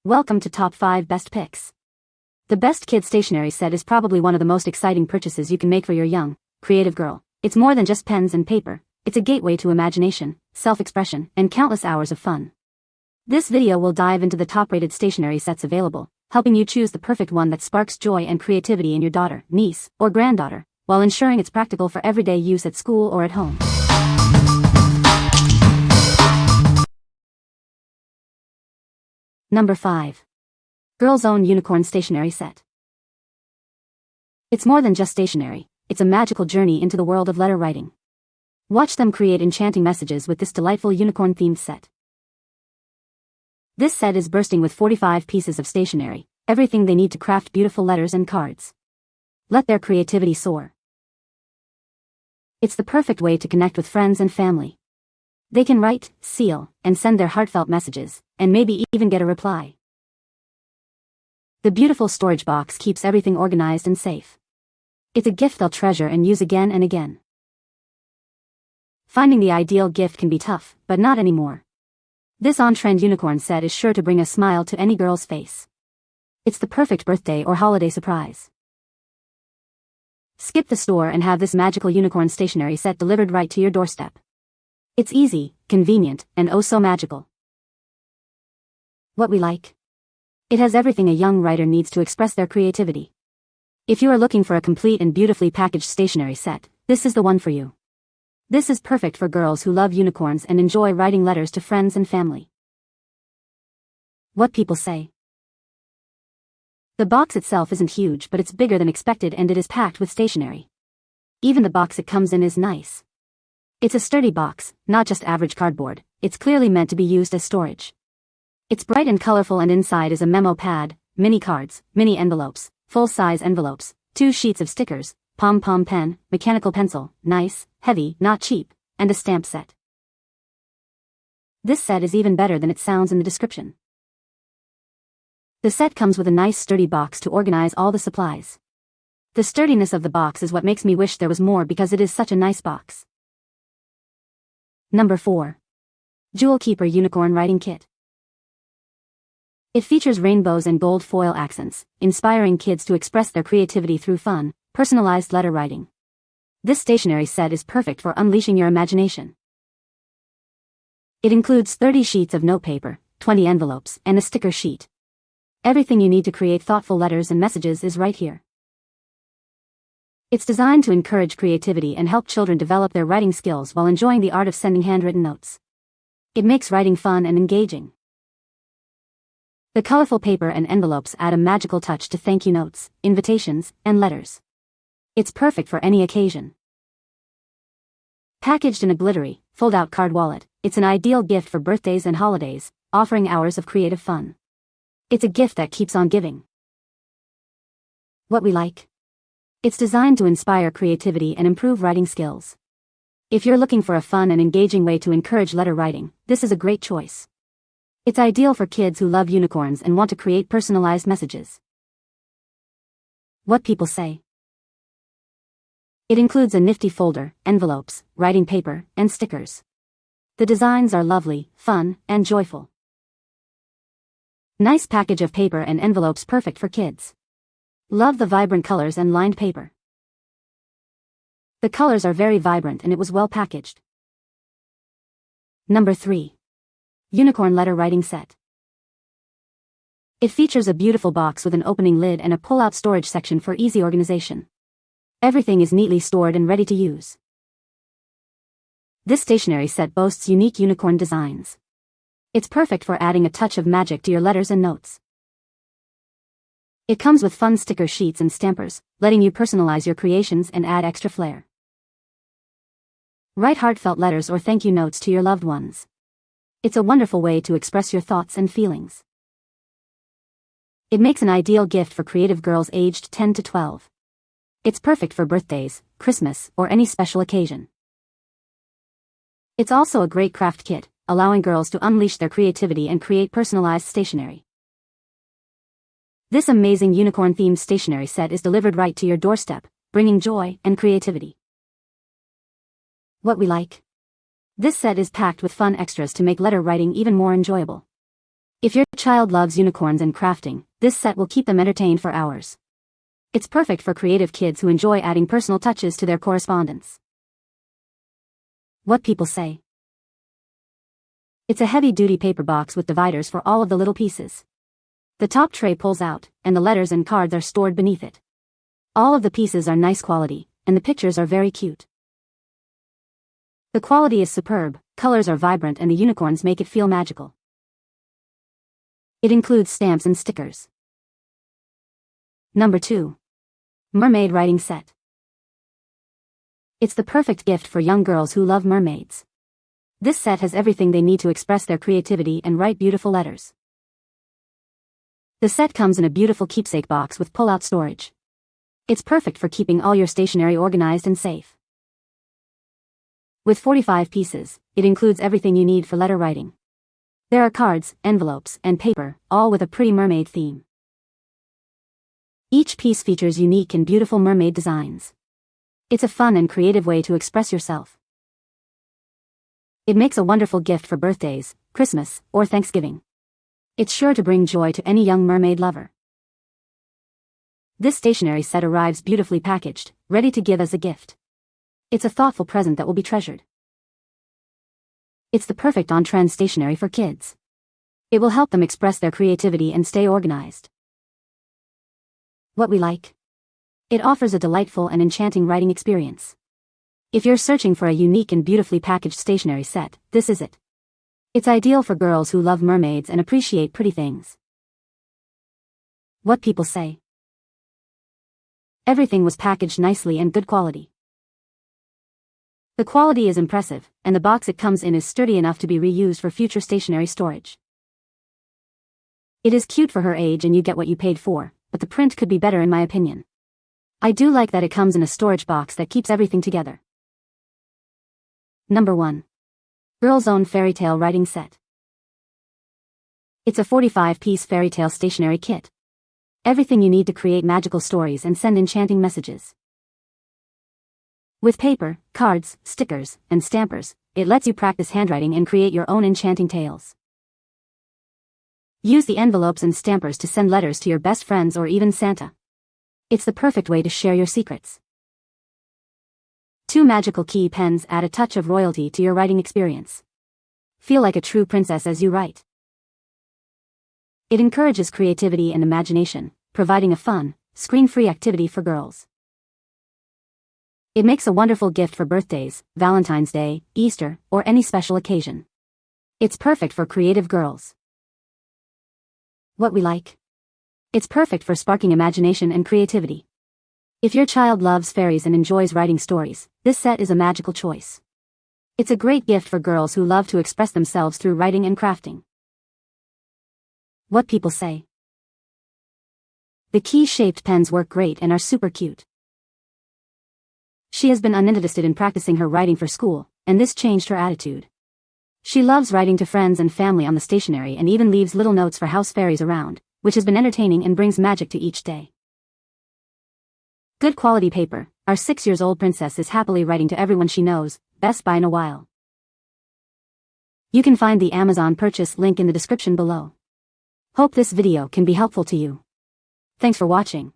Welcome to Top 5 Best Picks. The best kids stationery set is probably one of the most exciting purchases you can make for your young, creative girl. It's more than just pens and paper, it's a gateway to imagination, self-expression, and countless hours of fun. This video will dive into the top-rated stationery sets available, helping you choose the perfect one that sparks joy and creativity in your daughter, niece, or granddaughter, while ensuring it's practical for everyday use at school or at home. Number 5. GirlZone Unicorn Stationery Set. It's more than just stationery, it's a magical journey into the world of letter writing. Watch them create enchanting messages with this delightful unicorn-themed set. This set is bursting with 45 pieces of stationery, everything they need to craft beautiful letters and cards. Let their creativity soar. It's the perfect way to connect with friends and family. They can write, seal, and send their heartfelt messages, and maybe even get a reply. The beautiful storage box keeps everything organized and safe. It's a gift they'll treasure and use again and again. Finding the ideal gift can be tough, but not anymore. This on-trend unicorn set is sure to bring a smile to any girl's face. It's the perfect birthday or holiday surprise. Skip the store and have this magical unicorn stationery set delivered right to your doorstep. It's easy, convenient, and oh so magical. What we like? It has everything a young writer needs to express their creativity. If you are looking for a complete and beautifully packaged stationery set, this is the one for you. This is perfect for girls who love unicorns and enjoy writing letters to friends and family. What people say. The box itself isn't huge, but it's bigger than expected and it is packed with stationery. Even the box it comes in is nice. It's a sturdy box, not just average cardboard, it's clearly meant to be used as storage. It's bright and colorful and inside is a memo pad, mini cards, mini envelopes, full-size envelopes, 2 sheets of stickers, pom-pom pen, mechanical pencil, nice, heavy, not cheap, and a stamp set. This set is even better than it sounds in the description. The set comes with a nice sturdy box to organize all the supplies. The sturdiness of the box is what makes me wish there was more because it is such a nice box. Number 4. Jewelkeeper Unicorn Writing Kit. It features rainbows and gold foil accents, inspiring kids to express their creativity through fun, personalized letter writing. This stationery set is perfect for unleashing your imagination. It includes 30 sheets of notepaper, 20 envelopes, and a sticker sheet. Everything you need to create thoughtful letters and messages is right here. It's designed to encourage creativity and help children develop their writing skills while enjoying the art of sending handwritten notes. It makes writing fun and engaging. The colorful paper and envelopes add a magical touch to thank you notes, invitations, and letters. It's perfect for any occasion. Packaged in a glittery, fold-out card wallet, it's an ideal gift for birthdays and holidays, offering hours of creative fun. It's a gift that keeps on giving. What we like? It's designed to inspire creativity and improve writing skills. If you're looking for a fun and engaging way to encourage letter writing, this is a great choice. It's ideal for kids who love unicorns and want to create personalized messages. What people say. It includes a nifty folder, envelopes, writing paper, and stickers. The designs are lovely, fun, and joyful. Nice package of paper and envelopes perfect for kids. Love the vibrant colors and lined paper. The colors are very vibrant and it was well packaged. Number 3. Unicorn Letter Writing Set. It features a beautiful box with an opening lid and a pull-out storage section for easy organization. Everything is neatly stored and ready to use. This stationery set boasts unique unicorn designs. It's perfect for adding a touch of magic to your letters and notes. It comes with fun sticker sheets and stampers, letting you personalize your creations and add extra flair. Write heartfelt letters or thank you notes to your loved ones. It's a wonderful way to express your thoughts and feelings. It makes an ideal gift for creative girls aged 10 to 12. It's perfect for birthdays, Christmas, or any special occasion. It's also a great craft kit, allowing girls to unleash their creativity and create personalized stationery. This amazing unicorn-themed stationery set is delivered right to your doorstep, bringing joy and creativity. What we like? This set is packed with fun extras to make letter writing even more enjoyable. If your child loves unicorns and crafting, this set will keep them entertained for hours. It's perfect for creative kids who enjoy adding personal touches to their correspondence. What people say. It's a heavy-duty paper box with dividers for all of the little pieces. The top tray pulls out, and the letters and cards are stored beneath it. All of the pieces are nice quality, and the pictures are very cute. The quality is superb, colors are vibrant, and the unicorns make it feel magical. It includes stamps and stickers. Number 2. Mermaid Writing Set. It's the perfect gift for young girls who love mermaids. This set has everything they need to express their creativity and write beautiful letters. The set comes in a beautiful keepsake box with pull-out storage. It's perfect for keeping all your stationery organized and safe. With 45 pieces, it includes everything you need for letter writing. There are cards, envelopes, and paper, all with a pretty mermaid theme. Each piece features unique and beautiful mermaid designs. It's a fun and creative way to express yourself. It makes a wonderful gift for birthdays, Christmas, or Thanksgiving. It's sure to bring joy to any young mermaid lover. This stationery set arrives beautifully packaged, ready to give as a gift. It's a thoughtful present that will be treasured. It's the perfect on-trend stationery for kids. It will help them express their creativity and stay organized. What we like. It offers a delightful and enchanting writing experience. If you're searching for a unique and beautifully packaged stationery set, this is it. It's ideal for girls who love mermaids and appreciate pretty things. What people say. Everything was packaged nicely and good quality. The quality is impressive, and the box it comes in is sturdy enough to be reused for future stationery storage. It is cute for her age and you get what you paid for, but the print could be better in my opinion. I do like that it comes in a storage box that keeps everything together. Number 1. GirlZone Fairytale Writing Set. It's a 45-piece fairytale stationery kit. Everything you need to create magical stories and send enchanting messages. With paper, cards, stickers, and stampers, it lets you practice handwriting and create your own enchanting tales. Use the envelopes and stampers to send letters to your best friends or even Santa. It's the perfect way to share your secrets. 2 magical key pens add a touch of royalty to your writing experience. Feel like a true princess as you write. It encourages creativity and imagination, providing a fun, screen-free activity for girls. It makes a wonderful gift for birthdays, Valentine's Day, Easter, or any special occasion. It's perfect for creative girls. What we like. It's perfect for sparking imagination and creativity. If your child loves fairies and enjoys writing stories, this set is a magical choice. It's a great gift for girls who love to express themselves through writing and crafting. What people say. The key-shaped pens work great and are super cute. She has been uninterested in practicing her writing for school, and this changed her attitude. She loves writing to friends and family on the stationery and even leaves little notes for house fairies around, which has been entertaining and brings magic to each day. Good quality paper. Our 6-year-old princess is happily writing to everyone she knows, best buy in a while. You can find the Amazon purchase link in the description below. Hope this video can be helpful to you. Thanks for watching.